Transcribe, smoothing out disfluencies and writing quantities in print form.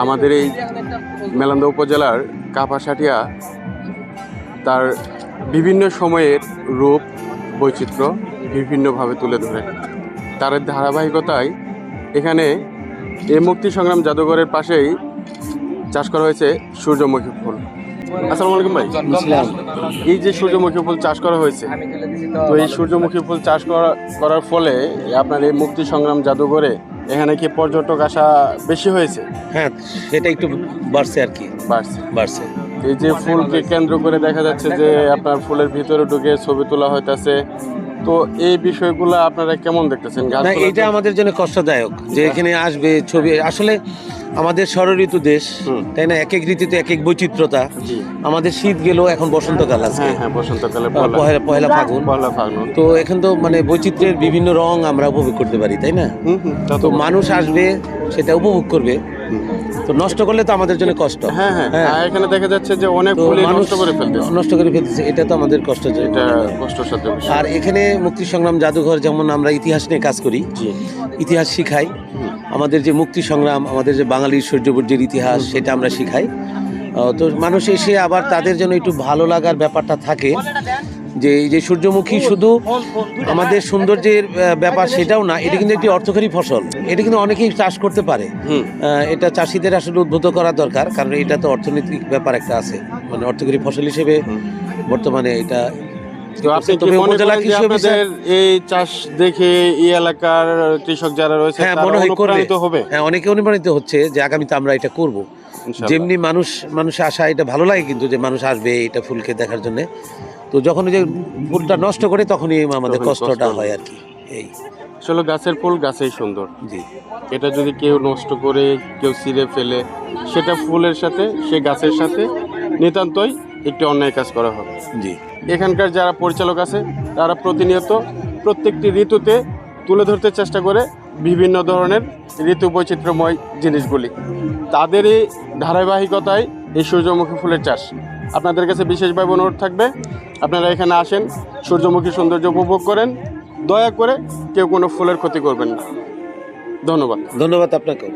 আমাদের এই মেলান্দা উপজেলার কাপাসাটিয়া তার বিভিন্ন সময়ের রূপ বৈচিত্র্য বিভিন্নভাবে তুলে ধরে। তার ধারাবাহিকতায় এখানে এই মুক্তি সংগ্রাম জাদুঘরের পাশেই চাষ করা হয়েছে সূর্যমুখী ফুল। আসসালামু আলাইকুম ভাই। এই যে সূর্যমুখী ফুল চাষ করা হয়েছে, তো এই সূর্যমুখী ফুল চাষ করার ফলে আপনার এই মুক্তি সংগ্রাম জাদুঘরে এখানে কি পর্যটক আসা বেশি হয়েছে? হ্যাঁ, সেটা একটু বাড়ছে আর কি, বাড়ছে। এই যে ফুলকে কেন্দ্র করে দেখা যাচ্ছে যে আপনার ফুলের ভিতরে ঢুকে ছবি তোলা হইতাছে, তো এই বিষয়গুলো আপনারা কেমন দেখতেছেন? না, এটা আমাদের জন্য কষ্টদায়ক যে এখানে আসবে ছবি। আসলে আমাদের ষড়ঋতু দেশ, তাই না? এক এক ঋতুতে এক এক বৈচিত্র্যতা। আমাদের শীত গেল, এখন বসন্তকাল আছে। হ্যাঁ, বসন্তকালে পয়লা ফাগুন। তো এখন তো মানে বৈচিত্র্যের বিভিন্ন রং আমরা উপভোগ করতে পারি, তাই না? তো মানুষ আসবে, সেটা উপভোগ করবে, তো নষ্ট করলে তো আমাদের জন্য কষ্ট। হ্যাঁ, এখানে দেখা যাচ্ছে যে অনেক ফুল নষ্ট করে ফেলতেছে। এটা তো আমাদের কষ্ট, এটা কষ্টসাধ্য বিষয়। আর এখানে মুক্তি সংগ্রাম জাদুঘর, যেমন আমরা ইতিহাস নিয়ে কাজ করি, ইতিহাস শিখাই। আমাদের যে মুক্তি সংগ্রাম, আমাদের যে বাঙালির সূর্যবর্যের ইতিহাস, সেটা আমরা শিখাই। তো মানুষ এসে আবার তাদের জন্য একটু ভালো লাগার ব্যাপারটা থাকে যে এই যে সূর্যমুখী শুধু আমাদের সৌন্দর্যের ব্যাপার সেটাও না, এটা কিন্তু একটি অর্থকরী ফসল। এটা কিন্তু অনেকেই চাষ করতে পারে। এটা চাষিদের আসলে উদ্বুদ্ধ করা দরকার, কারণ এটা তো অর্থনৈতিক ব্যাপার একটা আছে, মানে অর্থকরী ফসল হিসেবে বর্তমানে এটা। তো আপনি কি মনে করেন যে আপনাদের এই চাষ দেখে এই এলাকার কৃষক যারা রয়েছে তারা অনুপ্রাণিত হবে? হ্যাঁ, অনেকে অনুপ্রাণিত হচ্ছে যে আগামীতে আমরা এটা করব। যেমনি মানুষে আসা, এটা ভালো লাগে কিন্তু যে মানুষ আসবে এটা ফুলকে দেখার জন্য। তো যখন যে ফুলটা নষ্ট করে তখনই আমাদের কষ্টটা হয় আর কি। এই আসলে গাছের ফুল গাছেই সুন্দর। জি, এটা যদি কেউ নষ্ট করে, কেউ ছিঁড়ে ফেলে, সেটা ফুলের সাথে, সে গাছের সাথে নিতান্তই একটি অন্যায় কাজ করা হবে। জি। এখানকার যারা পরিচালক আছে তারা প্রতিনিয়ত প্রত্যেকটি ঋতুতে তুলে ধরতে চেষ্টা করে বিভিন্ন ধরনের ঋতু বৈচিত্র্যময় জিনিসগুলি। তাদেরই ধারাবাহিকতায় এই সূর্যমুখী ফুলের চাষ। আপনাদের কাছে বিশেষভাবে অনুরোধ থাকবে, আপনারা এখানে আসেন, সূর্যমুখী সৌন্দর্য উপভোগ করেন, দয়া করে কেউ কোনো ফুলের ক্ষতি করবেন না। ধন্যবাদ আপনাকে।